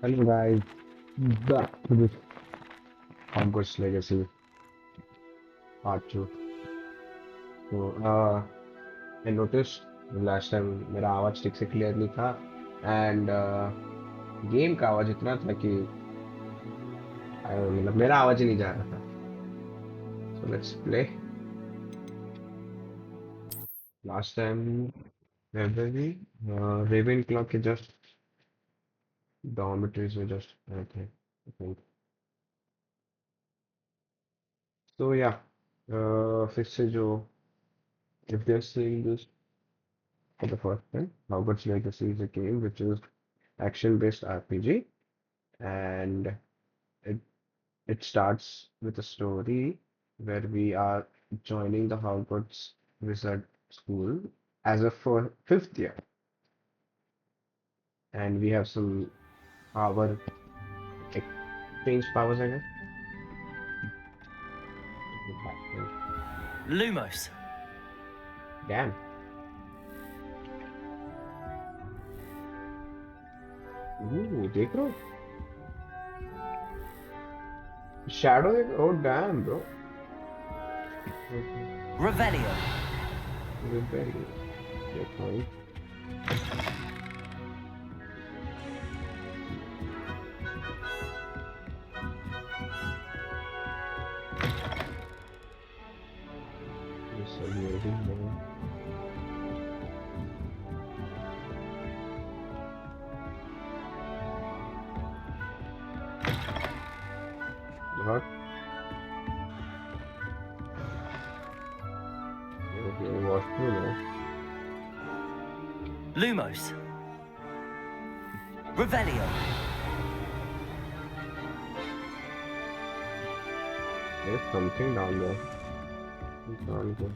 Hello guys, back to this Hogwarts Legacy part 2. So, I noticed last time मेरा आवाज ठीक से clear नहीं था एंड गेम का आवाज इतना था कि मतलब मेरा आवाज ही नहीं जा रहा था. So let's play. Last time where were we? Ravenclaw के just dormitories में just I think. So yeah, फिर से जो if they're saying this for the first time, Hogwarts Legacy is a game which is action-based RPG, and it it starts with a story where we are joining the Hogwarts Wizard School as a fifth year, and we have some power exchange powers, I guess. Lumos. Damn. Ooh, देख रहे हो? Shadow, oh damn, bro. Okay. Revelio. Very good point. This is amazing, man. What? Okay, watch through now. Lumos. Revelio. There's something down there. It's not good.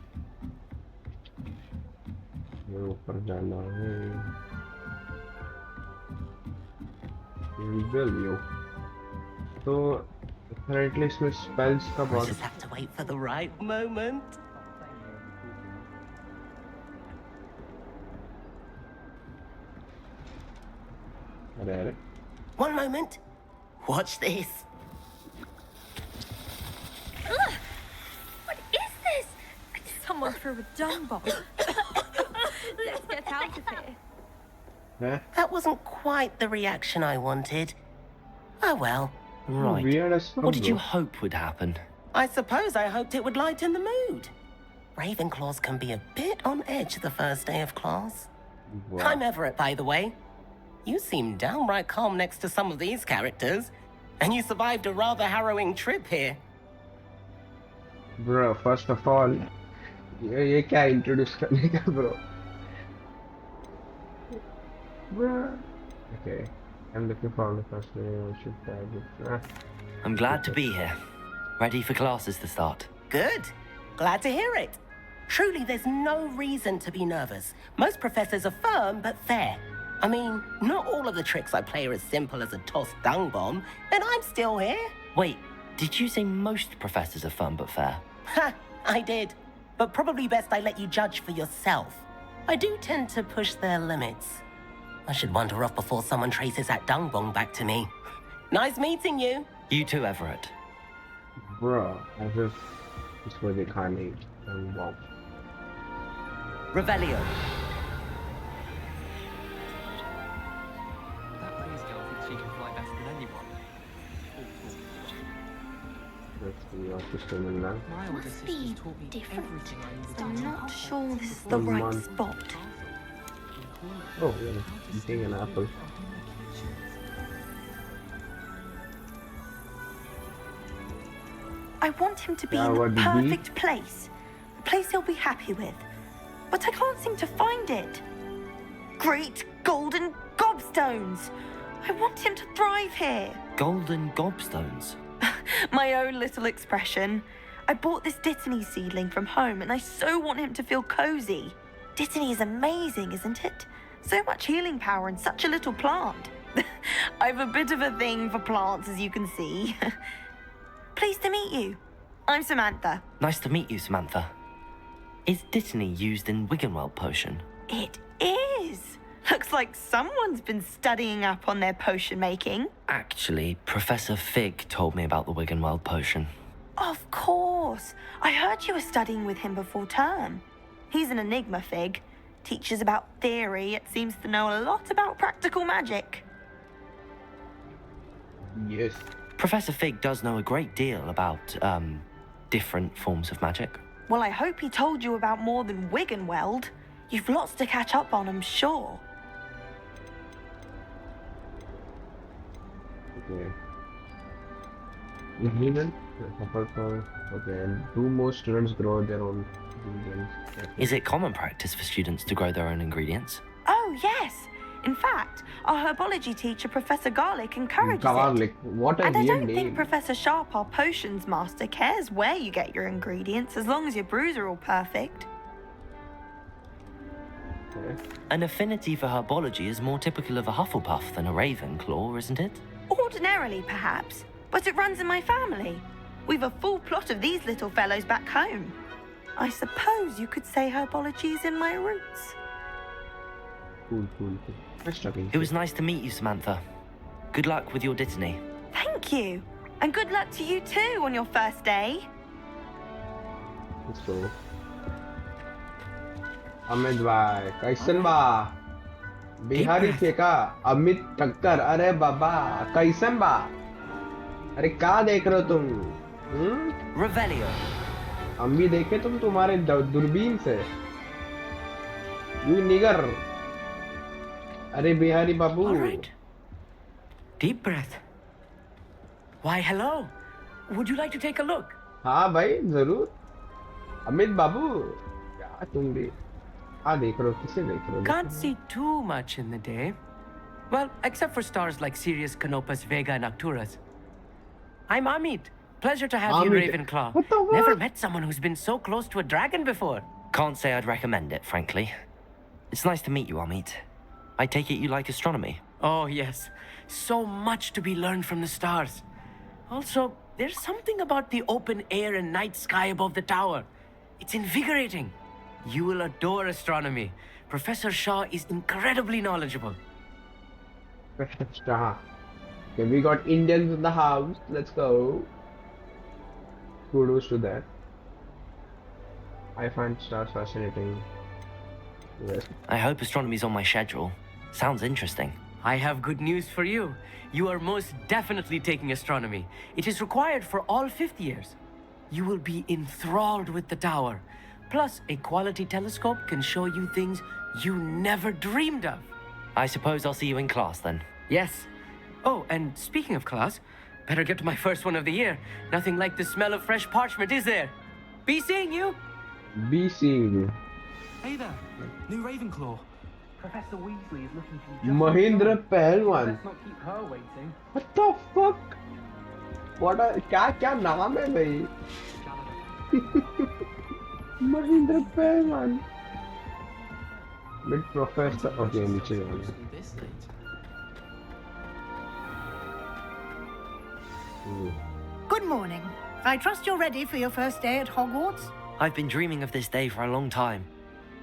ये ऊपर जाना है. Revelio. तो apparently इसमें spells का I बहुत just have to wait for the right moment. अरे One moment. Watch this. Ugh! What is this? Someone threw a dung bomb. Let's get out of here. हैं? That wasn't quite the reaction I wanted. Oh well. Right. Weird as fuck, What did you bro. hope would happen? I suppose I hoped it would lighten the mood. Ravenclaws can be a bit on edge the first day of class. Wow. I'm Everett, by the way. You seem downright calm next to some of these characters. And you survived a rather harrowing trip here. Bro, first of all, ये क्या introduce करने का bro? Bro. Okay, I'm looking forward to first name. I should tag it. I'm glad to be here. Ready for classes to start. Good. Glad to hear it. Truly, there's no reason to be nervous. Most professors are firm but fair. I mean, not all of the tricks I play are as simple as a tossed dung bomb, and I'm still here. Wait, did you say most professors are fun but fair? Ha! I did. But probably best I let you judge for yourself. I do tend to push their limits. I should wander off before someone traces that dung bomb back to me. Nice meeting you. You too, Everett. Bro, as if this was a carnage. Wow. Revelio. That Blaze girl thinks she can fly better than anyone. Let's see what this woman now. My older Must sisters be taught me different. everything I needed to I'm know. not sure this is the Come right on. spot. Oh, yeah, eating an apple. I want him to be Yeah, in the what did he- perfect place. A place he'll be happy with. But I can't seem to find it. Great golden gobstones! I want him to thrive here. Golden gobstones. My own little expression. I bought this Dittany seedling from home and I so want him to feel cozy. Dittany is amazing, isn't it? So much healing power in such a little plant. I've a bit of a thing for plants, as you can see. Pleased to meet you. I'm Samantha. Nice to meet you, Samantha. Is Dittany used in Wiggenweld potion? It is. Looks like someone's been studying up on their potion making. Actually, Professor Fig told me about the Wiggenweld potion. Of course. I heard you were studying with him before term. He's an enigma, Fig. Teaches about theory, yet seems to know a lot about practical magic. Yes. Professor Fig does know a great deal about, different forms of magic. Well, I hope he told you about more than Wiggenweld. You've lots to catch up on, I'm sure. Okay. Agreement. Okay, and do most students grow their own ingredients? Is it common practice for students to grow their own ingredients? Oh, yes. In fact, our herbology teacher, Professor Garlic, encourages Garlic. it. What a And I weird don't name. think Professor Sharp, our potions master, cares where you get your ingredients as long as your brews are all perfect. Okay. An affinity for herbology is more typical of a Hufflepuff than a Ravenclaw, isn't it? Ordinarily, perhaps, but it runs in my family. We've a full plot of these little fellows back home. I suppose you could say herbology is in my roots. Cool. Nice talking. It was nice to meet you, Samantha. Good luck with your dittany. Thank you. And good luck to you too on your first day. So, Amit भाई कैसन बा बिहारी थे का अमित ठक्कर अरे बाबा कैसन बा अरे क्या देख रहे हो तुम Revelio. हम भी देखे तुम तुम्हारे दूरबीन से यू निगर अरे बिहारी बाबू All right. Deep breath. Why, hello. Would you like to take a look? हाँ भाई जरूर अमित बाबू क्या तुम भी हाँ देख रहे हो किसे देख रहे हो Can't see too much in the day. Well, except for stars like Sirius, Canopus, Vega, and Arcturus. I'm Amit. Pleasure to have you in Amit. Ravenclaw. What the Never what? met someone who's been so close to a dragon before. Can't say I'd recommend it, frankly. It's nice to meet you, Amit. I take it you like astronomy. Oh, yes. So much to be learned from the stars. Also, there's something about the open air and night sky above the tower. It's invigorating. You will adore astronomy. Professor Shaw is incredibly knowledgeable. हाँ okay, we got Indians in the house let's go kudos to that I find stars fascinating yes I hope astronomy's on my schedule. Sounds interesting. I have good news for you. You are most definitely taking astronomy. It is required for all fifth years. You will be enthralled with the tower. Plus, a quality telescope can show you things you never dreamed of. I suppose I'll see you in class then. Yes. Oh, and speaking of class, better get to my first one of the year. Nothing like the smell of fresh parchment, is there? Be seeing you. be seeing you Hey there, new Ravenclaw. Professor Weasley is looking for you. Mahindra Pahalwan Let's not keep her waiting. what the fuck what a क्या नाम है भाई Mahindra Pahalwan mid professor okay नीचे जाना This late. Good morning. I trust you're ready for your first day at Hogwarts? I've been dreaming of this day for a long time.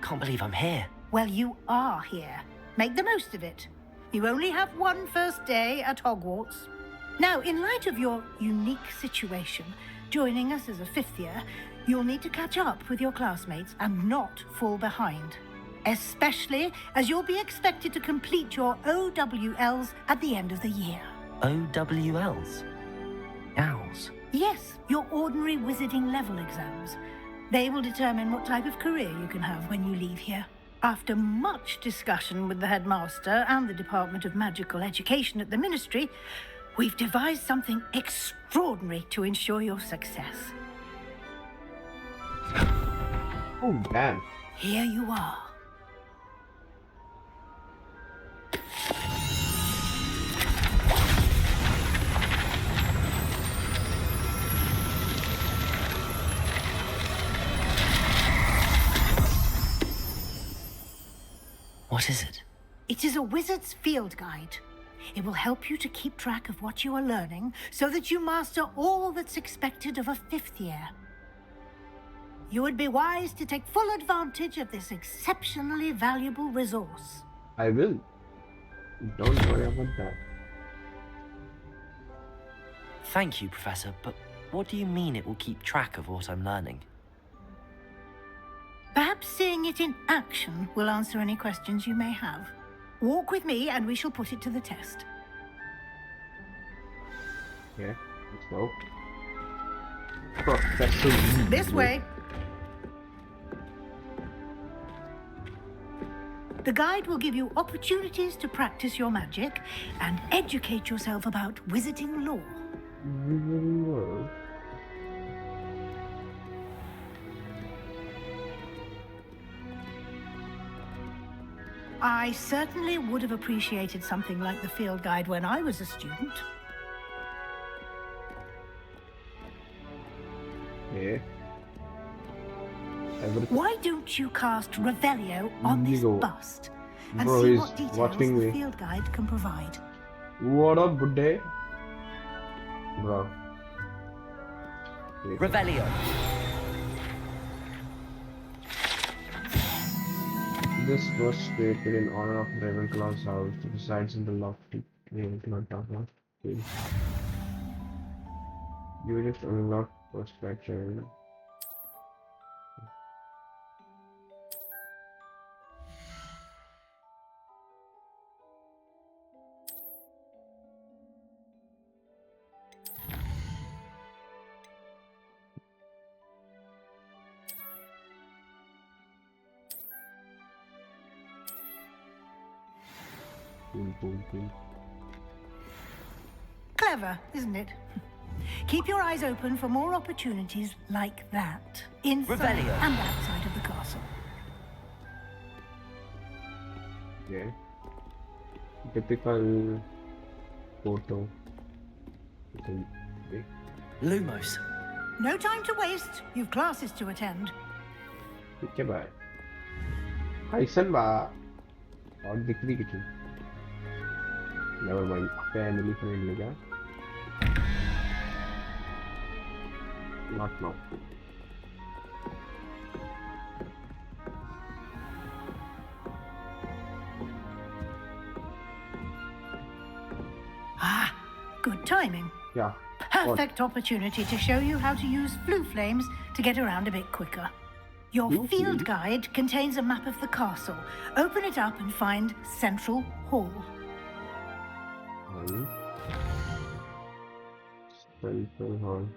Can't believe I'm here. Well, you are here. Make the most of it. You only have one first day at Hogwarts. Now, in light of your unique situation, joining us as a fifth year, you'll need to catch up with your classmates and not fall behind. Especially as you'll be expected to complete your OWLs at the end of the year. OWLs? Owls. Yes, your ordinary wizarding level exams. They will determine what type of career you can have when you leave here. After much discussion with the headmaster and the Department of Magical Education at the Ministry, we've devised something extraordinary to ensure your success. oh damn Here you are. What is it? It is a wizard's field guide. It will help you to keep track of what you are learning so that you master all that's expected of a fifth year. You would be wise to take full advantage of this exceptionally valuable resource. I will. Don't worry about that. Thank you, Professor, but what do you mean it will keep track of what I'm learning? Perhaps seeing it in action will answer any questions you may have. Walk with me and we shall put it to the test. Yeah, let's go. Professor This way. The guide will give you opportunities to practice your magic and educate yourself about wizarding lore. Whoa. I certainly would have appreciated something like the field guide when I was a student. Yeah. Why don't you cast Revelio on this Indigo. bust and Bro, see he's what details watching the me. field guide can provide? What up, good day? Bro. Revelio. This was created in honor of Ravenclaw's house, which resides in the lofty Ravenclaw Tower. You will just unlock perspective. Boom, boom, boom. Clever, isn't it? Keep your eyes open for more opportunities like that, inside Revelio. and outside of the castle. Yeah. Typical photo. Okay. Lumos. No time to waste. You've classes to attend. Okay, bye. Kaisen ba? और दिख रही कितनी? Never mind. Family friendly क्या? Not now. Ah, good timing. Yeah. Perfect opportunity to show you how to use flue flames to get around a bit quicker. Your Flue field flames? guide contains a map of the castle. Open it up and find Central Hall. Central Hall.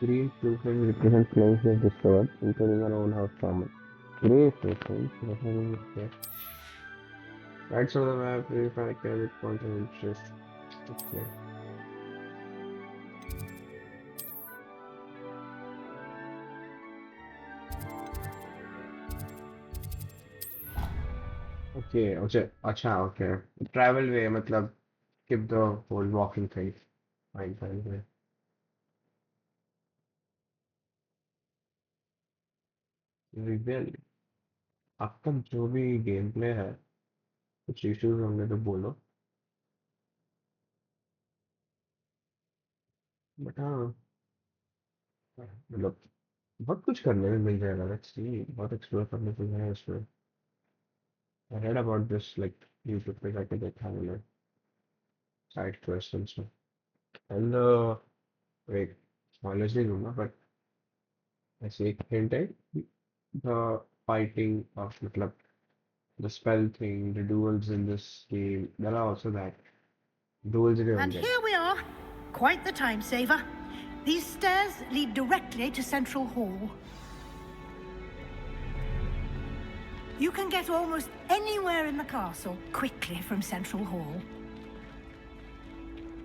Green flue flames represent flames we have discovered, including our own house common. Grey flue flames representing the right side of the map, we find a candidate point of interest. Okay. Okay, okay. Travel way, matlab, skip the whole walking thing. Fine. Rebel. अब तक जो भी game play है कुछ issues होंगे तो बोलो but हाँ मतलब बहुत कुछ करने में मिल जाएगा लेट्स सी बहुत एक्सप्लोर करने को है इसमें I read about this like YouTube पे जाके देखा मैंने साइड क्वेश्चंस में एंड wait spoilers नहीं दूंगा but ऐसे एक हिंट है the fighting of मतलब the spell thing the duels in this game there are also that duels in your And game. here we are. Quite the time saver. These stairs lead directly to Central Hall. You can get almost anywhere in the castle quickly from Central Hall.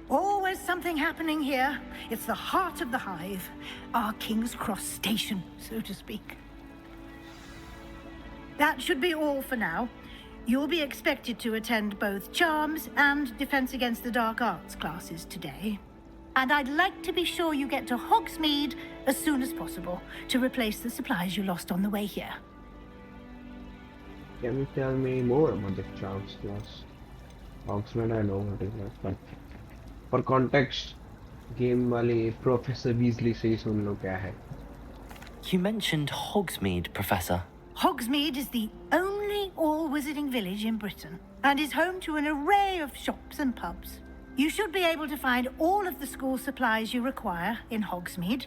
Always something happening here. It's the heart of the hive, our King's Cross station, so to speak. That should be all for now. You'll be expected to attend both Charms and Defense Against the Dark Arts classes today. And I'd like to be sure you get to Hogsmeade as soon as possible to replace the supplies you lost on the way here. Can you tell me more about the Charms class? Hogsmeade, I know what is that, but for context, game वाले professor Weasley से ही सुन लो क्या है. You mentioned Hogsmeade, Professor. Hogsmeade is the only all-wizarding village in Britain and is home to an array of shops and pubs. You should be able to find all of the school supplies you require in Hogsmeade.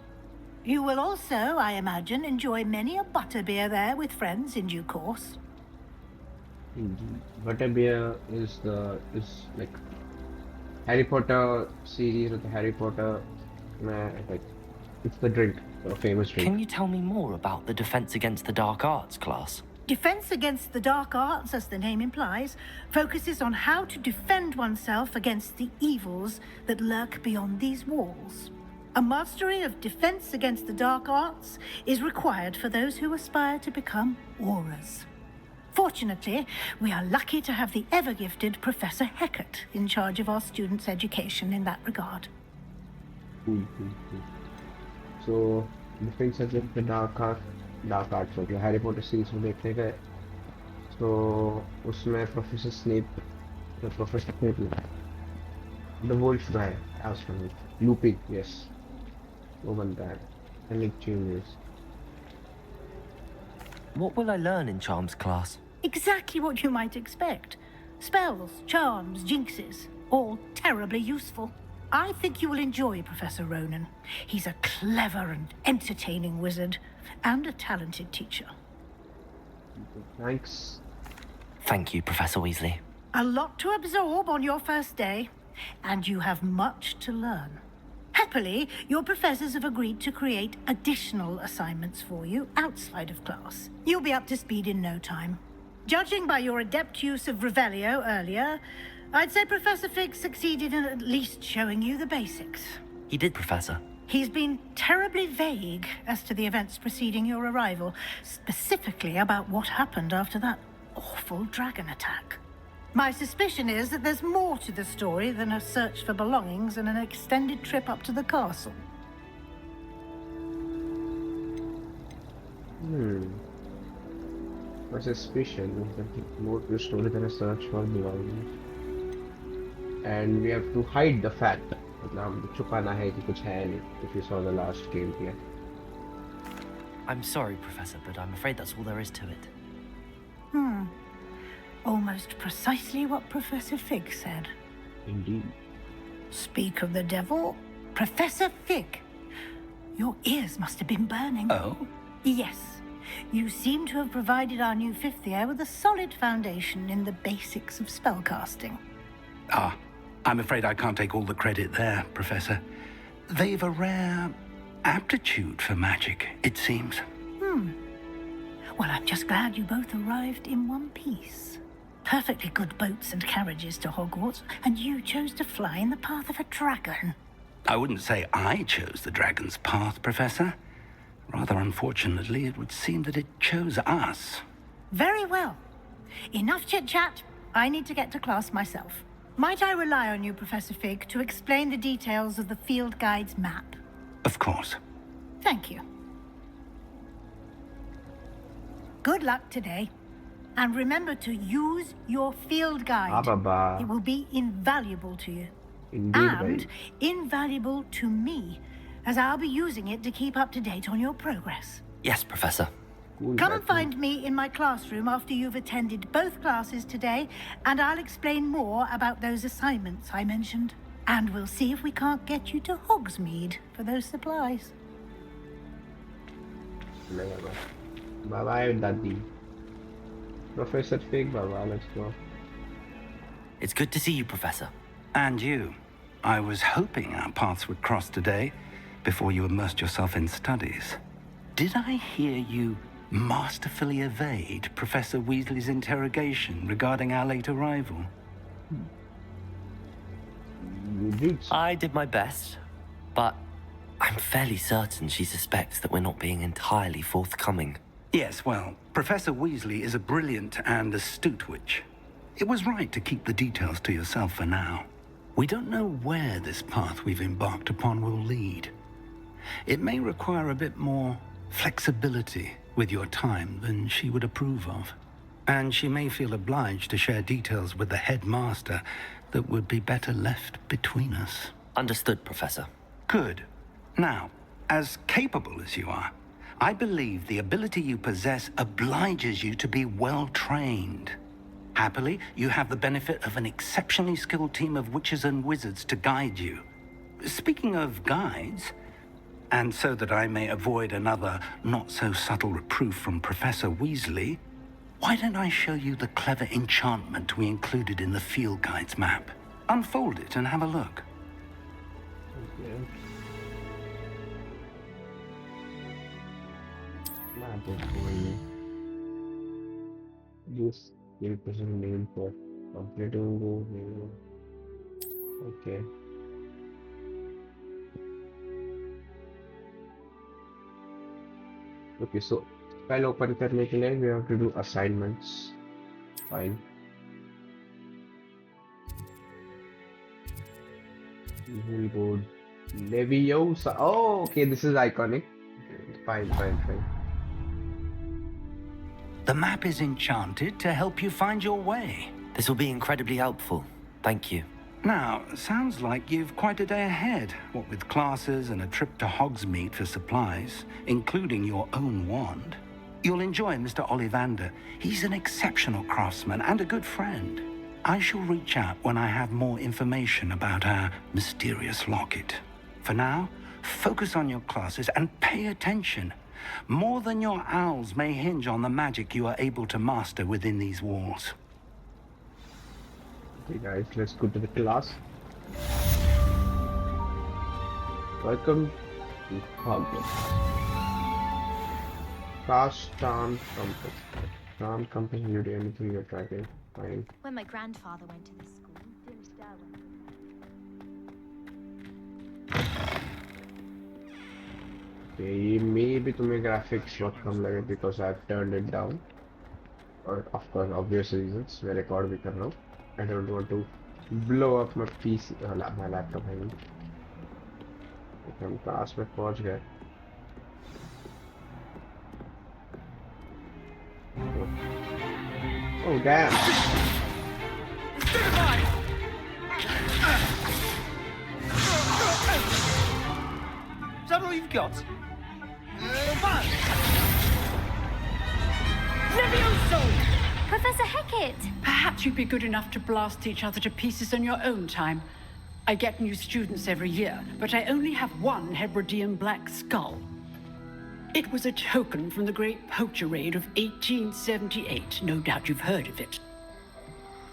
You will also, I imagine, enjoy many a butterbeer there with friends in due course. Butterbeer is like Harry Potter series with the Harry Potter, like it's the drink, a famous drink. Can you tell me more about the Defense Against the Dark Arts class? Defense Against the Dark Arts, as the name implies, focuses on how to defend oneself against the evils that lurk beyond these walls. A mastery of Defense Against the Dark Arts is required for those who aspire to become auras. Fortunately, we are lucky to have the ever-gifted Professor Hecat in charge of our students' education in that regard. Cool. So, Defense Against the Dark Arts हो गया Harry Potter series में देखने गए. तो उसमें professor Snape the wolf guy Lupin, yes, वो बनता है. एंड एक genius. What will I learn in Charms class? Exactly what you might expect. Spells, charms, jinxes, all terribly useful. I think you will enjoy Professor Ronan. He's a clever and entertaining wizard, and a talented teacher. Thanks. Thank you, Professor Weasley. A lot to absorb on your first day, and you have much to learn. Happily, your professors have agreed to create additional assignments for you outside of class. You'll be up to speed in no time. Judging by your adept use of Revelio earlier, I'd say Professor Fig succeeded in at least showing you the basics. He did, Professor. He's been terribly vague as to the events preceding your arrival, specifically about what happened after that awful dragon attack. My suspicion is that there's more to the story than a search for belongings and an extended trip up to the castle. My suspicion is that there's more to the story than a search for belongings. And we have to hide the fact. मतलब हमको छुपाना है कि कुछ है नहीं. If you saw the last game here. I'm sorry, Professor, but I'm afraid that's all there is to it. Almost precisely what Professor Fig said. Indeed. Speak of the devil, Professor Fig. Your ears must have been burning. Oh? Yes. You seem to have provided our new fifth year with a solid foundation in the basics of spellcasting. Ah, I'm afraid I can't take all the credit there, Professor. They've a rare aptitude for magic, it seems. Well, I'm just glad you both arrived in one piece. Perfectly good boats and carriages to Hogwarts, and you chose to fly in the path of a dragon. I wouldn't say I chose the dragon's path, Professor. Rather unfortunately, it would seem that it chose us. Very well. Enough chit-chat. I need to get to class myself. Might I rely on you, Professor Fig, to explain the details of the field guide's map? Of course. Thank you. Good luck today. And remember to use your field guide. Baba. It will be invaluable to you. Indeed, And right. invaluable to me, as I'll be using it to keep up to date on your progress. Yes, Professor. Cool, Come and that find me in my classroom after you've attended both classes today, and I'll explain more about those assignments I mentioned. And we'll see if we can't get you to Hogsmeade for those supplies. Bye-bye, Daddy. Professor Fig, bye-bye, let's go. It's good to see you, Professor. And you. I was hoping our paths would cross today, before you immersed yourself in studies. Did I hear you masterfully evade Professor Weasley's interrogation regarding our late arrival? You did. I did my best, but I'm fairly certain she suspects that we're not being entirely forthcoming. Yes, well, Professor Weasley is a brilliant and astute witch. It was right to keep the details to yourself for now. We don't know where this path we've embarked upon will lead. It may require a bit more flexibility with your time than she would approve of. And she may feel obliged to share details with the headmaster that would be better left between us. Understood, Professor. Good. Now, as capable as you are, I believe the ability you possess obliges you to be well trained. Happily, you have the benefit of an exceptionally skilled team of witches and wizards to guide you. Speaking of guides, and so that I may avoid another not-so-subtle reproof from Professor Weasley, why don't I show you the clever enchantment we included in the field guide's map? Unfold it and have a look. Okay. Map is going. This represent name for completing go. Okay. Okay, so spell open करने के लिए we have to do assignments. Fine. We'll go Leviosa. Oh, okay, this is iconic. Fine. The map is enchanted to help you find your way. This will be incredibly helpful. Thank you. Now, sounds like you've quite a day ahead, what with classes and a trip to Hogsmeade for supplies, including your own wand. You'll enjoy Mr. Ollivander. He's an exceptional craftsman and a good friend. I shall reach out when I have more information about our mysterious locket. For now, focus on your classes and pay attention. More than your owls may hinge on the magic you are able to master within these walls. Okay, guys, let's go to the class. Welcome to Hogwarts. Cast Charm Compass. Charm Compass, you do anything you're tracking. Fine. When my grandfather went to this school, dearest Diagon. Okay, maybe तुम्हें graphics बहुत कम लगे because I've turned it down. Or of course, obvious reasons. मैं record भी कर रहा हूँ. I don't want to blow up my PC, my laptop. I mean, हम class में पहुँच गए. Oh damn! Is that all you've got? Professor Hecat! Perhaps you'd be good enough to blast each other to pieces on your own time. I get new students every year, but I only have one Hebridean black skull. It was a token from the Great Poacher Raid of 1878. No doubt you've heard of it.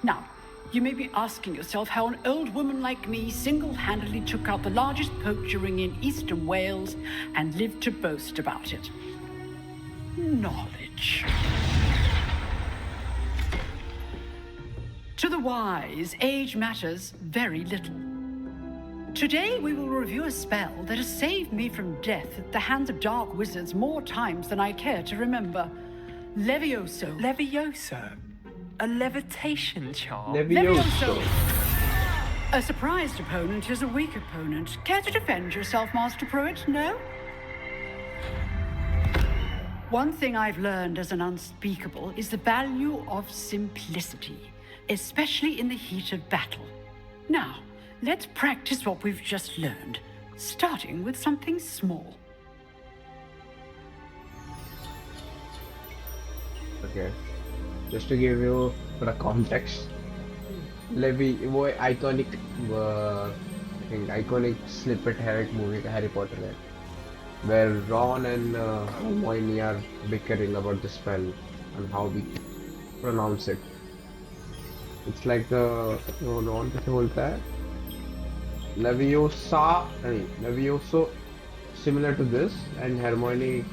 Now, you may be asking yourself how an old woman like me single-handedly took out the largest poacher ring in eastern Wales and lived to boast about it. Knowledge. To the wise, age matters very little. Today we will review a spell that has saved me from death at the hands of dark wizards more times than I care to remember. Levioso. Levioso? A levitation charm? Levioso. A surprised opponent is a weak opponent. Care to defend yourself, Master Pruitt? No? One thing I've learned as an unspeakable is the value of simplicity, especially in the heat of battle. Now, let's practice what we've just learned, starting with something small. Okay, just to give you the context, Levi, वो iconic, I think iconic snippet है एक movie का Harry Potter है, where Ron and Hermione are bickering about the spell and how we pronounce it. It's like Ron कैसे बोलता है? Levioso, similar to this, and Hermione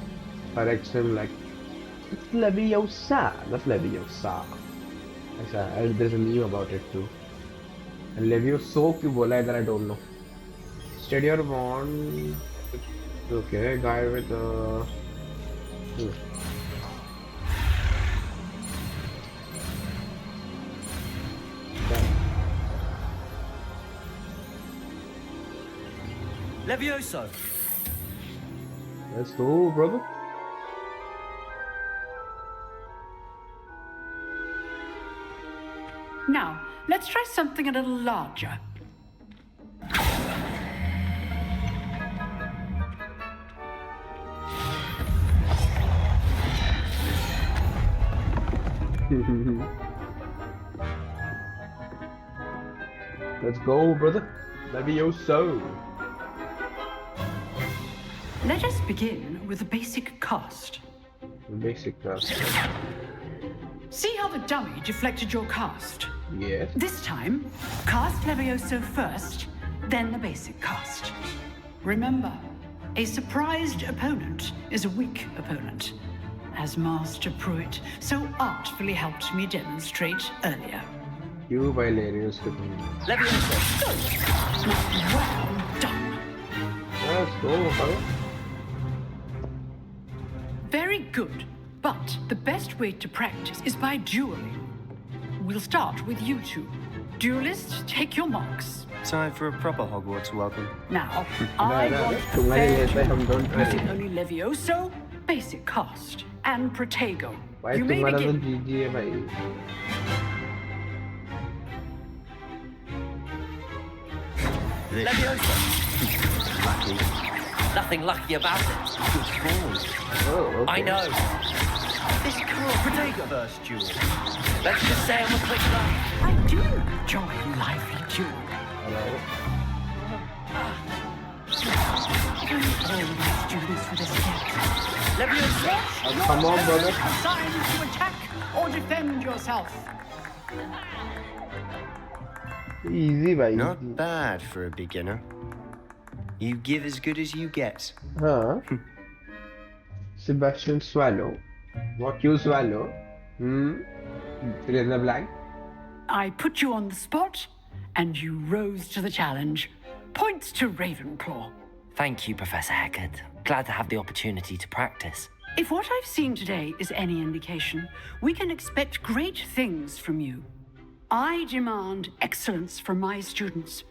corrects him like, it's Leviosa, not Leviosa. And there's a meme about it too. And Levioso क्यों बोला है that I don't know. Steady your wand. Okay, guy with Levioso! Let's go, brother. Now, let's try something a little larger. Let's go, brother. Levioso. Let us begin with the basic cast. Basic class. See how the dummy deflected your cast? Yes. This time, cast Levioso first, then the basic cast. Remember, a surprised opponent is a weak opponent, as Master Pruitt so artfully helped me demonstrate earlier. You by Larius to Levioso. Well done. Let's go, brother. Very good, but the best way to practice is by dueling. We'll start with you two. Duelists, take your marks. Time for a proper Hogwarts welcome. Now, I want fair using only Levioso, basic cast, and Protego. Why You may तुम्हारा तो begin. GG है भाई? Levioso. Lucky. Nothing lucky about it. Good balls. Oh, okay. I know. This can't Protego first duel. Let's just say I'm a quick learner. I do enjoy lively duel. All my students for this step. Levioso. Come on, brother. Assigned to attack or defend yourself. Easy, भाई. Not bad for a beginner. You give as good as you get. Huh? Sebastian Swallow. What you swallow? Fill in the blank. I put you on the spot, and you rose to the challenge. Points to Ravenclaw. Thank you, Professor Heckard. Glad to have the opportunity to practice. If what I've seen today is any indication, we can expect great things from you. I demand excellence from my students.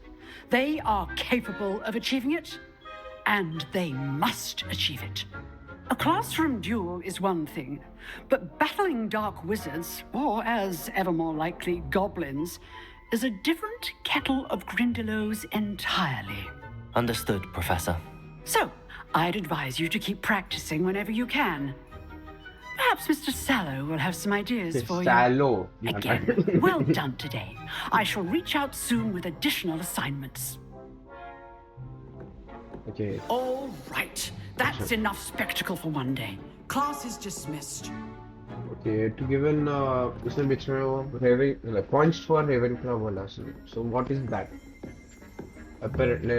They are capable of achieving it, and they must achieve it. A classroom duel is one thing, but battling dark wizards, or as ever more likely, goblins, is a different kettle of Grindylows entirely. Understood, Professor. So, I'd advise you to keep practicing whenever you can. Perhaps Mr. Sallow will have some ideas for Sallow. you. Again, well done today. I shall reach out soon with additional assignments. Okay. All right. That's enough spectacle for one day. Class is dismissed. Okay. To give an उसने बीच में वो like points for Ravenclaw बोला. So what is that? Apparently,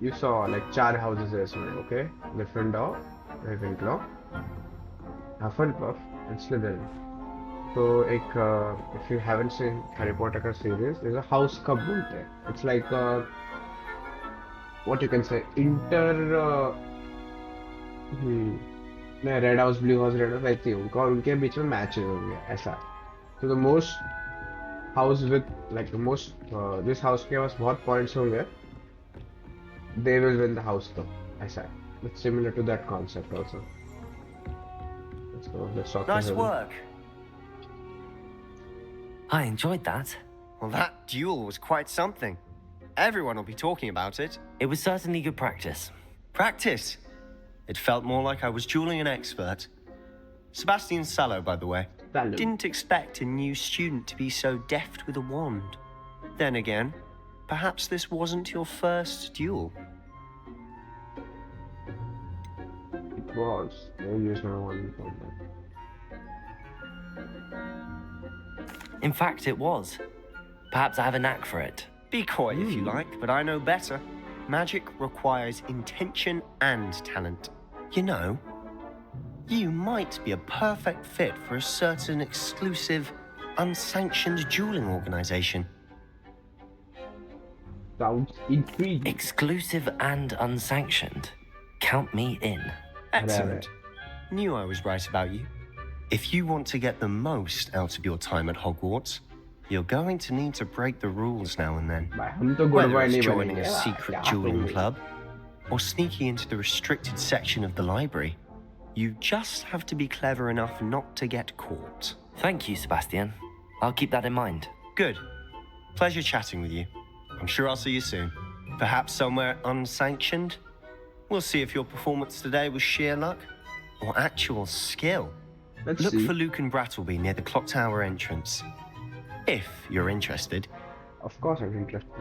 you saw like 4 houses है इसमें. Okay. Gryffindor, Ravenclaw, Hufflepuff, and Slytherin. So, if you haven't seen Harry Potter का series, there's a house club बोलते हैं. It's like what you can say नहीं red house blue house red house रहती है उनका और उनके बीच में मैच होंगे ऐसा. तो the most house with like the most जिस हाउस के पास बहुत पॉइंट्स होंगे they will win the house club ऐसा है. It's similar to that concept also. Let's talk Nice to work. I enjoyed that. Well, that duel was quite something. Everyone will be talking about it. It was certainly good practice. Practice. It felt more like I was dueling an expert. Sebastian Sallow, by the way. Sallow. Didn't expect a new student to be so deft with a wand. Then again, perhaps this wasn't your first duel. It was. Maybe use my one from that. In fact, it was. Perhaps I have a knack for it. Be coy if you like, but I know better. Magic requires intention and talent. You know, you might be a perfect fit for a certain exclusive, unsanctioned dueling organization. Sounds intriguing. Exclusive and unsanctioned. Count me in. Excellent. Knew I was right about you. If you want to get the most out of your time at Hogwarts, you're going to need to break the rules now and then. Whether it's joining a secret dueling club or sneaking into the restricted section of the library, you just have to be clever enough not to get caught. Thank you, Sebastian. I'll keep that in mind. Good. Pleasure chatting with you. I'm sure I'll see you soon. Perhaps somewhere unsanctioned? We'll see if your performance today was sheer luck or actual skill. Let's Look see. for Luke and Brattleby near the clock tower entrance. If you're interested. Of course I'm interested.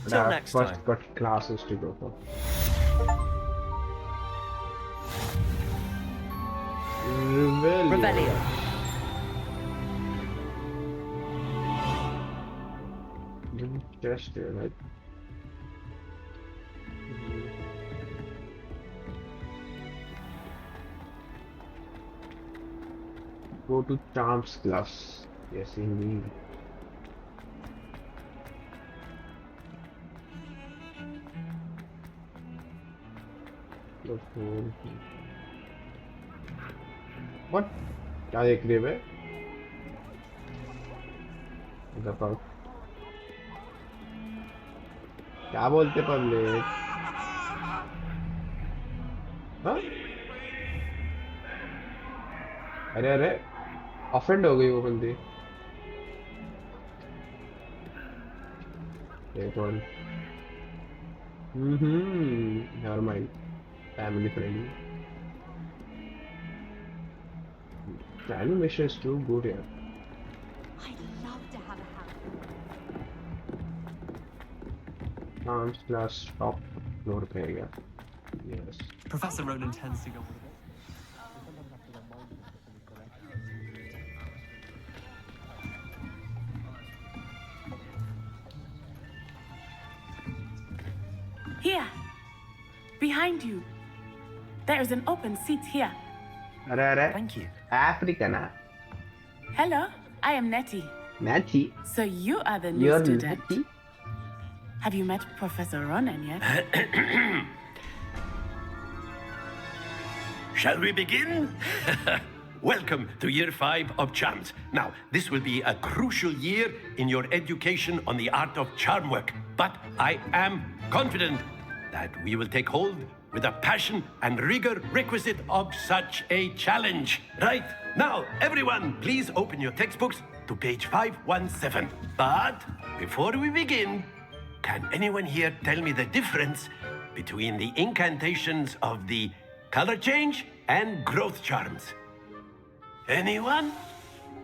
But Till I've next first time. got classes to go for. Revelio. Just here, right? Go to Charms class. Yes, indeed. What? क्या देख रहे बे? बताओ क्या बोलते public? हाँ? अरे अरे offend हो गई वो बंदी। ये कौन? never mind, family friendly. The animation is too good here. I'd love to have a house. Arms class top floor पे है क्या? Yes. Professor Ronan tends to go with it. Here, behind you. There is an open seat here. अरे अरे. Thank you. African ah. Hello, I am Nettie. Natty. So you are the new You're student. Natty? Have you met Professor Ronan yet? Shall we begin? Welcome to Year 5 of Charms. Now, this will be a crucial year in your education on the art of charm work, but I am confident that we will take hold with the passion and rigor requisite of such a challenge. Right, now, everyone, please open your textbooks to page 517. But before we begin, can anyone here tell me the difference between the incantations of the color change and growth charms? Anyone?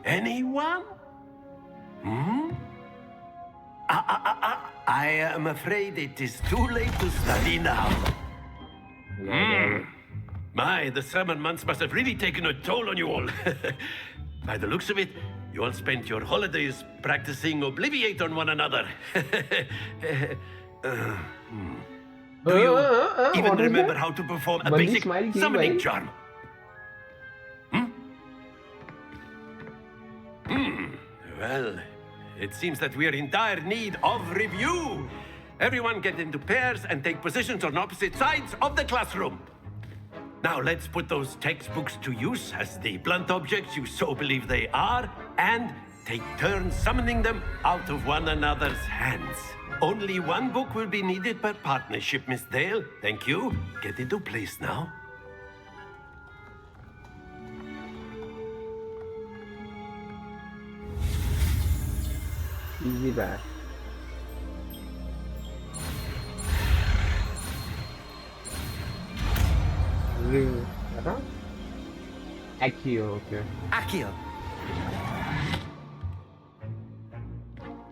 Anyone? I am afraid it is too late to study now. My, the summer months must have really taken a toll on you all. By the looks of it, you all spent your holidays practicing Obliviate on one another. Do you even what is remember that? how to perform a Bundy basic smile ki summoning bhai? charm? Well, it seems that we are in dire need of review. Everyone get into pairs and take positions on opposite sides of the classroom. Now let's put those textbooks to use as the blunt objects you so believe they are, and take turns summoning them out of one another's hands. Only one book will be needed per partnership, Miss Dale. Thank you. Get into place now. Easy back. Ring. Apa? Accio, okay. Accio.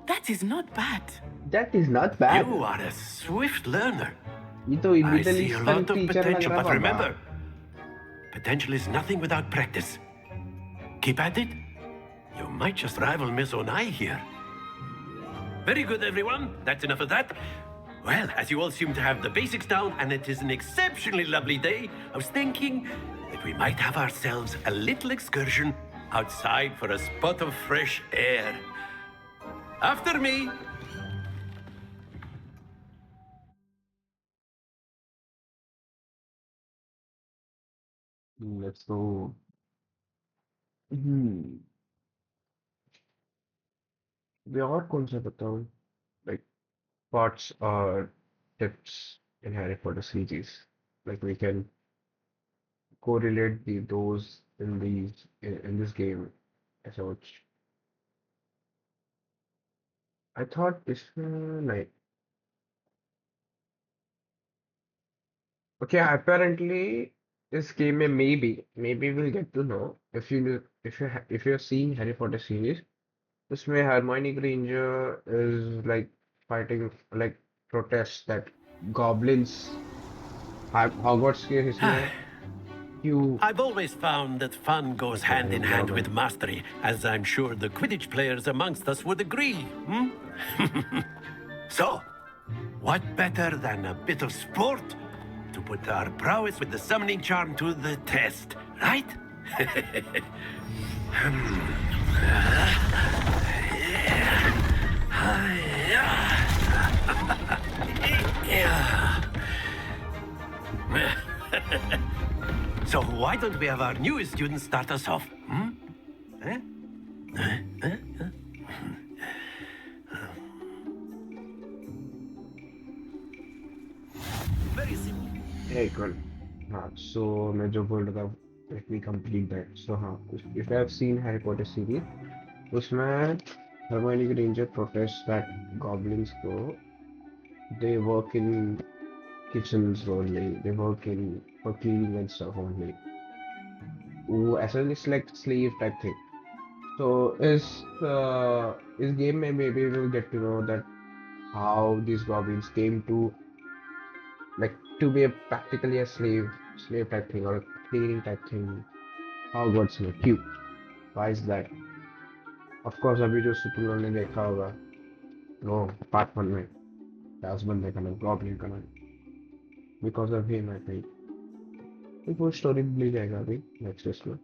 That is not bad. That is not bad. You are a swift learner. ये तो I Middle see a Eastern lot of teacher लग potential, रहा but Baba. remember, potential is nothing without practice. Keep at it. You might just rival Miss Onai here. Very good, everyone. That's enough of that. Well, as you all seem to have the basics down, and it is an exceptionally lovely day, I was thinking that we might have ourselves a little excursion outside for a spot of fresh air. After me. Let's go. Hmm. वे और कौन सा बताऊं? Like parts or tips in Harry Potter series. Like we can correlate those in in this game as such. I thought this like okay apparently this game में maybe we'll get to know if you're seeing Harry Potter series. उसमें Hermione Granger is like fighting like protests that goblins Hogwarts के इसमें I've always found that fun goes hand in hand with mastery, as I'm sure the Quidditch players amongst us would agree. So, what better than a bit of sport to put our prowess with the summoning charm to the test, right? So why don't we have our newest student start us off? Eh? Very simple. Hey, cool. हाँ, so मैं जो बोल रहा था, let me complete that. So हाँ, if I have seen Harry Potter series, उसमें Hermione Granger protests that goblins they work in kitchens only, they work in for cleaning and stuff only. वो ऐसा it's like slave type thing. So is game में maybe we'll get to know that how these goblins came to like to be practically a slave type thing or a cleaning type thing. Hogwarts में क्यों? Why is that? Of course अभी जो तुम लोगों ने देखा होगा, no part 1 में उस बंदे का नाम goblin का नाम because of him I think. वो story मिल जाएगा अभी next इसमें.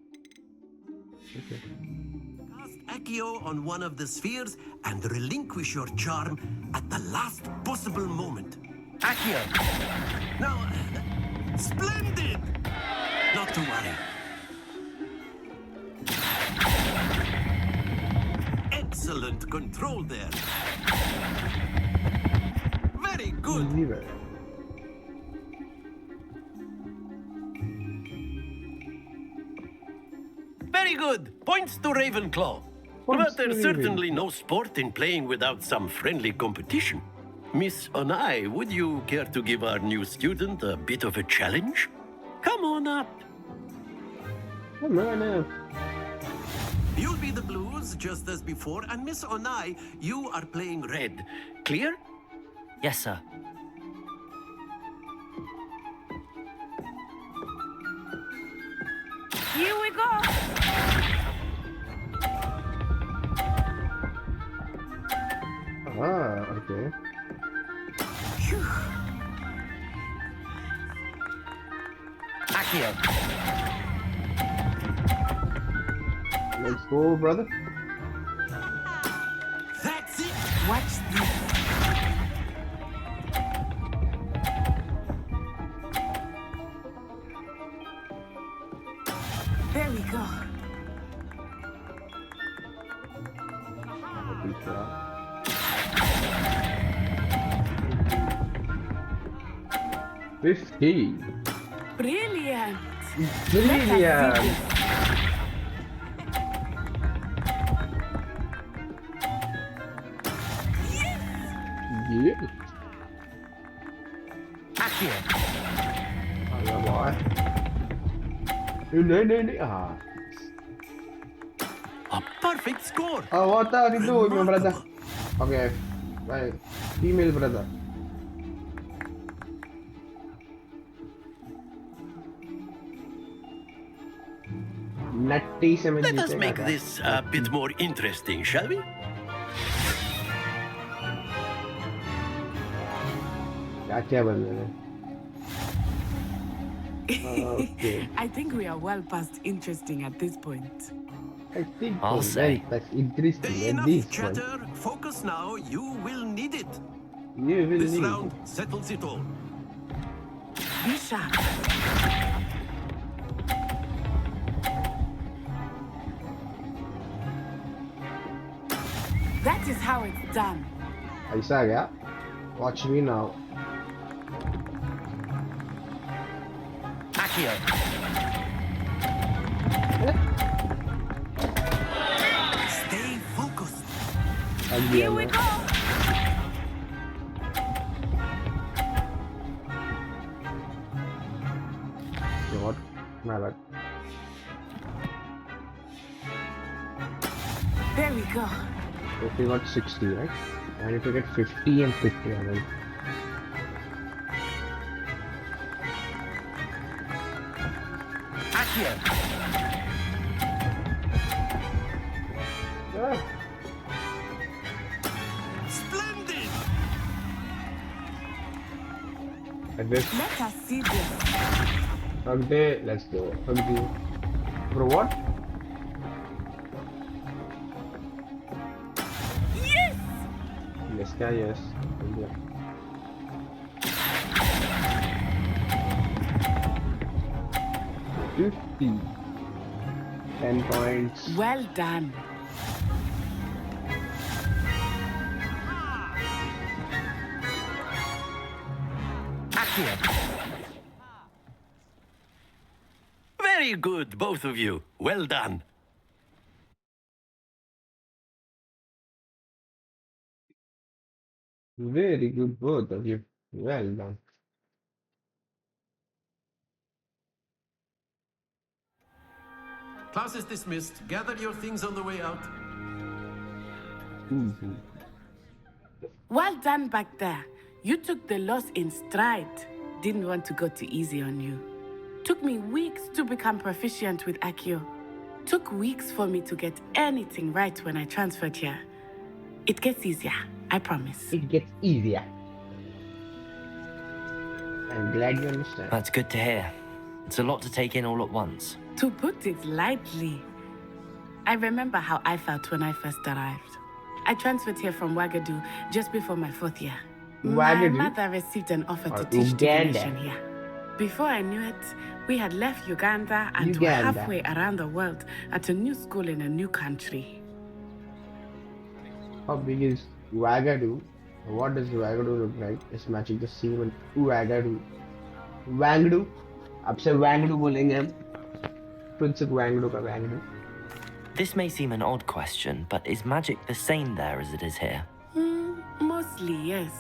Okay. Cast Accio on one of the spheres and relinquish your charm at the last possible moment. Accio! Now, splendid! Not to worry. Excellent control there. Very good. Very good. Points to Ravenclaw. But there's certainly no sport in playing without some friendly competition. Miss Onai, would you care to give our new student a bit of a challenge? Come on up. Come on up. You'll be the blues just as before, and Miss Onai, you are playing red. Clear? Yes, sir. Here we go. Ah, okay. Accio. Let's go, brother. That's it. Watch this. There we go. 50. Brilliant. Brilliant. Yeah. Accio. Alah, boy. No. Ah. A perfect score. Oh, what are you doing, my brother? Okay. Bye. Female brother. Nutty Let us make this a bit more interesting, shall we? क्या बन रहा है? Okay. I think we are well past interesting at this point. I think I'll say. that's interesting at Enough this point. chatter. Focus now. You will need it. You will This need round settles it all. Be sharp. That is how it's done. ऐसा आ गया. Watch me now. Accio. Stay focused. Here we go. Okay, what? My bad. There we go. If we got 60, right? And if we get 50 and 50, I mean. Accio. Ah. Splendid! At this. Let us see this. Hug day, let's go. Hug day. For what? Yes! Yes, guy, yes. Yeah. $50. 10 points. Well done. Accio. Very good, both of you. Well done. Very good, both of you. Well done. Class is dismissed. Gather your things on the way out. Easy. Well done back there. You took the loss in stride. Didn't want to go too easy on you. Took me weeks to become proficient with Accio. Took weeks for me to get anything right when I transferred here. It gets easier, I promise. It gets easier. I'm glad you understand. That's good to hear. It's a lot to take in all at once. To put it lightly, I remember how I felt when I first arrived. I transferred here from Ouagadougou just before my 4th year. My Ouagadougou? mother received an offer to Or teach Uganda. divination here. Before I knew it, we had left Uganda and were Uganda. halfway around the world at a new school in a new country. How big is Ouagadougou? What does Ouagadougou look like? It's matching the same with Ouagadougou. Ouagadougou? अब से Ouagadougou बोलेंगे हम. Prince Ouagadougou का Ouagadougou. This may seem an odd question, but is magic the same there as it is here? Mostly, yes.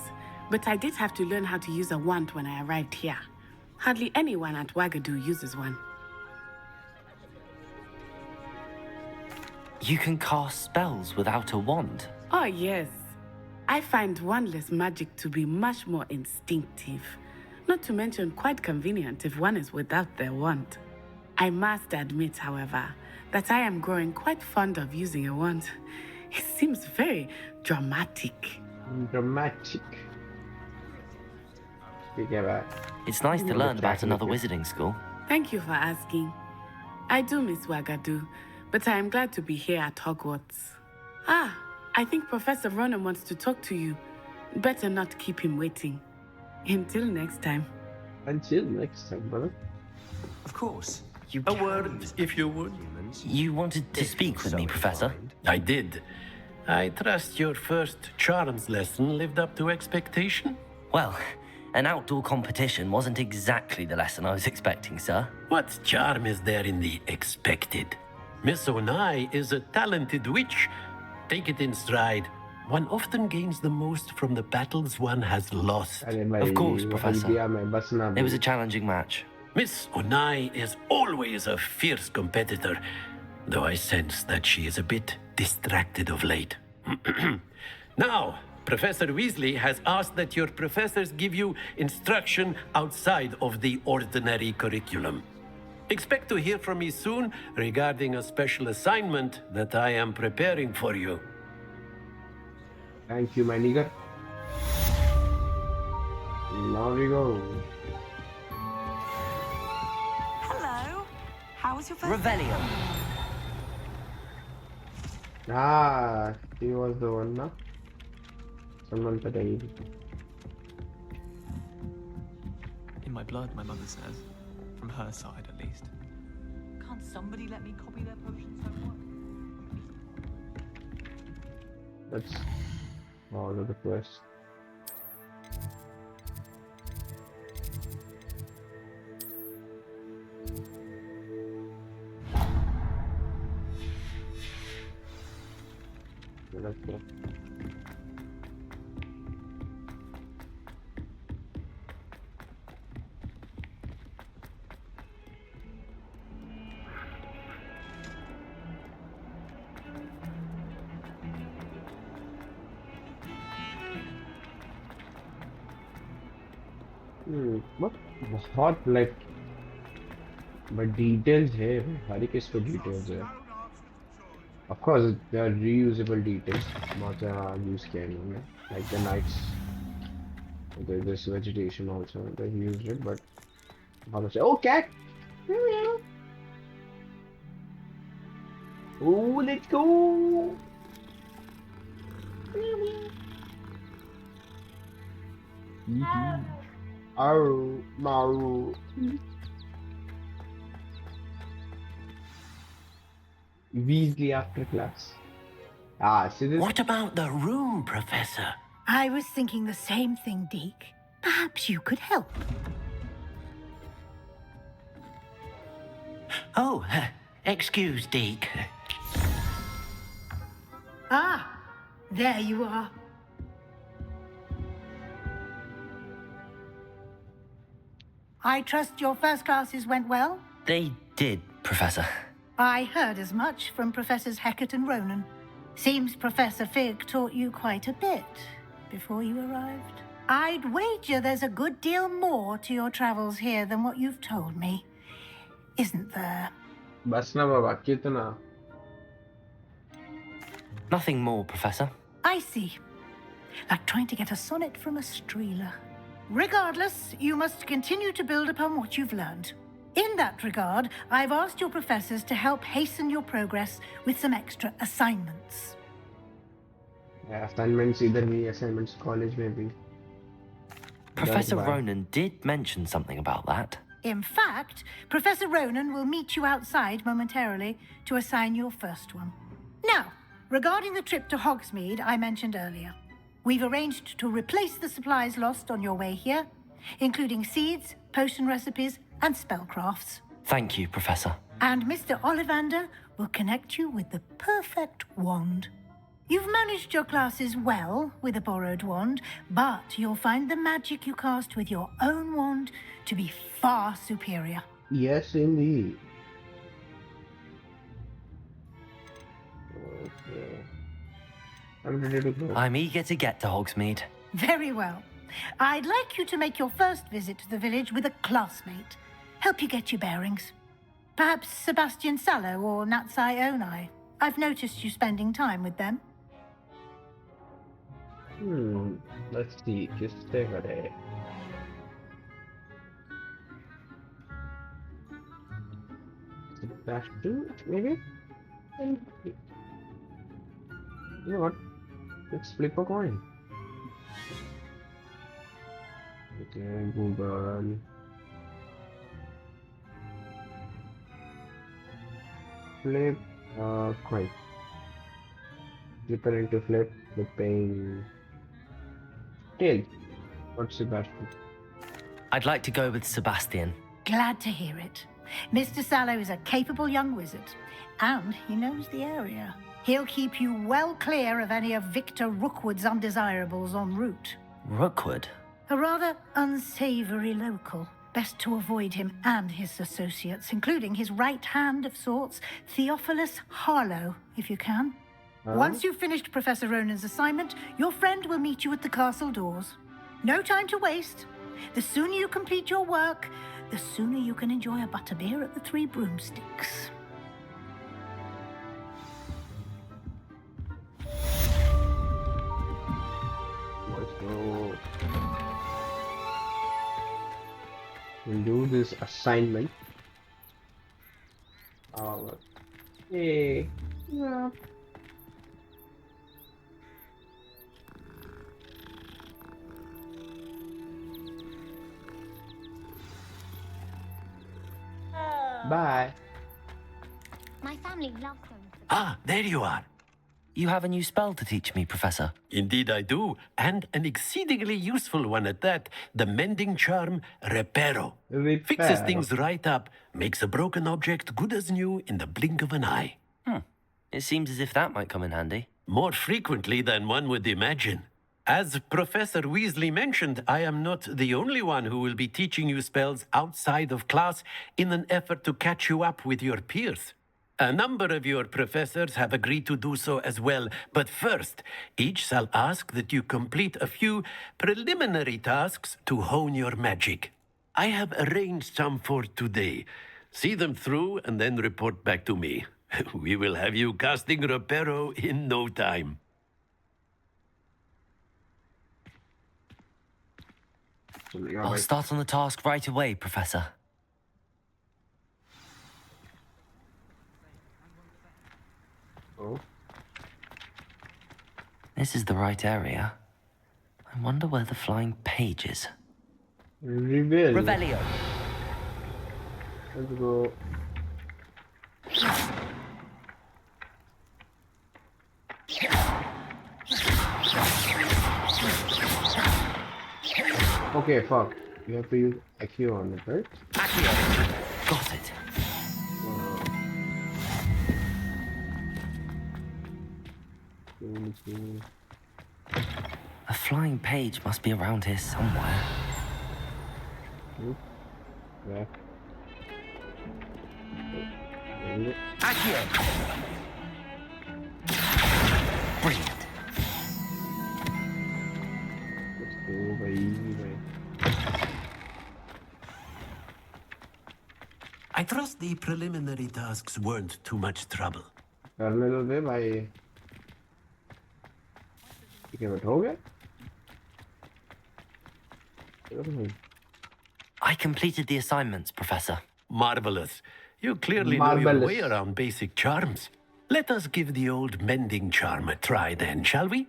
But I did have to learn how to use a wand when I arrived here. Hardly anyone at Ouagadougou uses one. You can cast spells without a wand. Oh, yes. I find wandless magic to be much more instinctive. Not to mention quite convenient if one is without their wand. I must admit, however, that I am growing quite fond of using a wand. It seems very dramatic. Dramatic. It's nice to learn about another wizarding school. Thank you for asking. I do miss Ouagadougou, but I am glad to be here at Hogwarts. Ah, I think Professor Ronan wants to talk to you. Better not keep him waiting. Until next time. Until next time, brother. Of course. A word, if you would. You wanted to speak with me, Professor? I did. I trust your first charms lesson lived up to expectation? Well, an outdoor competition wasn't exactly the lesson I was expecting, sir. What charm is there in the expected? Miss Onai is a talented witch. Take it in stride. One often gains the most from the battles one has lost. Of course, Professor. It was a challenging match. Miss Onai is always a fierce competitor, though I sense that she is a bit distracted of late. Now, Professor Weasley has asked that your professors give you instruction outside of the ordinary curriculum. Expect to hear from me soon regarding a special assignment that I am preparing for you. Thank you, my nigger. Now we go. Hello. How was your first Revelio. Ah, he was the one, na? Someone said I needed to. In my blood, my mother says. From her side, at least. Can't somebody let me copy their potions homework? That's all of the quest. Let's go. बहुत बहुत like but details है हर एक इसमें details है. Of course there are reusable details बहुत ज़्यादा use किया इन्होंने like the nights there's this vegetation also they used it but बहुत अच्छा. Oh cat. Oh let's go. Arrow, Maru. Weasley after class. See this? What about the room, Professor? I was thinking the same thing, Deke. Perhaps you could help. Oh, excuse, Deke. Ah, there you are. I trust your first classes went well? They did, Professor. I heard as much from Professors Hecat and Ronan. Seems Professor Fig taught you quite a bit before you arrived. I'd wager there's a good deal more to your travels here than what you've told me. Isn't there? बस ना बाबा कितना? Nothing more, Professor. I see. Like trying to get a sonnet from a streeler. Regardless, you must continue to build upon what you've learned. In that regard, I've asked your professors to help hasten your progress with some extra assignments. Assignments either me assignments college maybe. Professor Ronan did mention something about that. In fact, Professor Ronan will meet you outside momentarily to assign your first one. Now, regarding the trip to Hogsmeade I mentioned earlier, we've arranged to replace the supplies lost on your way here, including seeds, potion recipes, and spellcrafts. Thank you, Professor. And Mr. Ollivander will connect you with the perfect wand. You've managed your classes well with a borrowed wand, but you'll find the magic you cast with your own wand to be far superior. Yes, indeed. Okay. I'm ready to go. I'm eager to get to Hogsmeade. Very well. I'd like you to make your first visit to the village with a classmate. Help you get your bearings. Perhaps Sebastian Sallow or Natsai Onai. I've noticed you spending time with them. Let's see. किससे करे? Sebastian, maybe? You know what? Let's flip a coin. Okay, Google. Flip coin. Flipper into flip, flipping tail. Not Sebastian. I'd like to go with Sebastian. Glad to hear it. Mr. Sallow is a capable young wizard, and he knows the area. He'll keep you well clear of any of Victor Rookwood's undesirables en route. Rookwood? A rather unsavory local. Best to avoid him and his associates, including his right hand of sorts, Theophilus Harlow, if you can. Once you've finished Professor Ronan's assignment, your friend will meet you at the castle doors. No time to waste. The sooner you complete your work, the sooner you can enjoy a butterbeer at the Three Broomsticks. Let's go. We'll do this assignment. Hey. Yeah. Bye. My family loves them. Ah, there you are. You have a new spell to teach me, Professor. Indeed I do, and an exceedingly useful one at that. The mending charm, Reparo. Fixes things right up, makes a broken object good as new in the blink of an eye. It seems as if that might come in handy. More frequently than one would imagine. As Professor Weasley mentioned, I am not the only one who will be teaching you spells outside of class in an effort to catch you up with your peers. A number of your professors have agreed to do so as well, but first, each shall ask that you complete a few preliminary tasks to hone your magic. I have arranged some for today. See them through and then report back to me. We will have you casting Reparo in no time. I'll start on the task right away, Professor. Oh. This is the right area. I wonder where the flying page is. Revelio. Let's go. Okay, fuck. You have to use Accio on it, right? Accio. Got it. A flying page must be around here somewhere. Yeah. Accio. Brilliant. Let's go by easy way. I trust the preliminary tasks weren't too much trouble. Parallel way by. ठीक है बैठ हो गया? I completed the assignments, Professor. Marvelous. You clearly know your way around basic charms. Let us give the old mending charm a try then, shall we?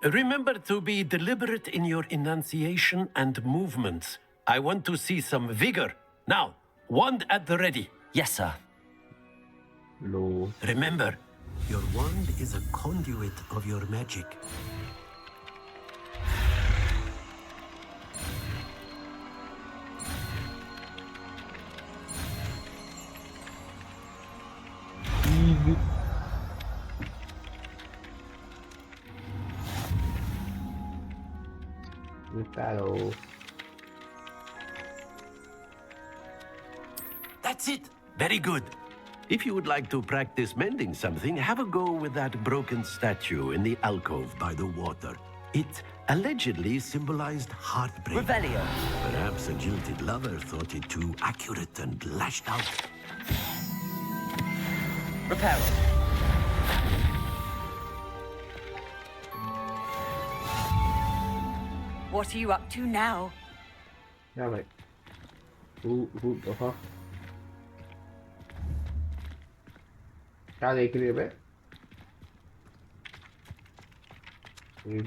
Remember to be deliberate in your enunciation and movements. I want to see some vigor. Now, wand at the ready. Yes, sir. No. Remember, your wand is a conduit of your magic. Battle. That's it. Very good. If you would like to practice mending something, have a go with that broken statue in the alcove by the water. It allegedly symbolized heartbreak. Revelio. Perhaps a jilted lover thought it too accurate and lashed out. Reparo. What are you up to now? Yeah, like. Who the fuck? क्या देख रही है बे?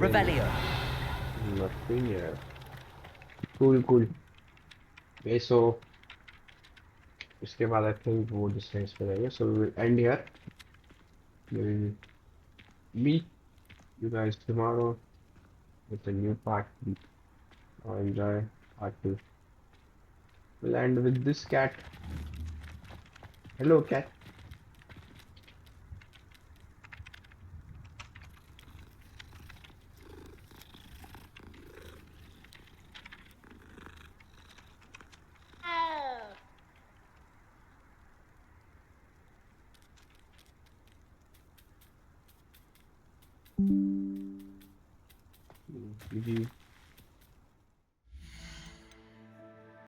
Revelio. Nothing here. Cool. Okay, so इसके बाद I think वो distance पे रहेंगे. So we will end here. We will meet you guys tomorrow with a new part. Enjoy part 2. We'll end with this cat. Hello, cat. GG.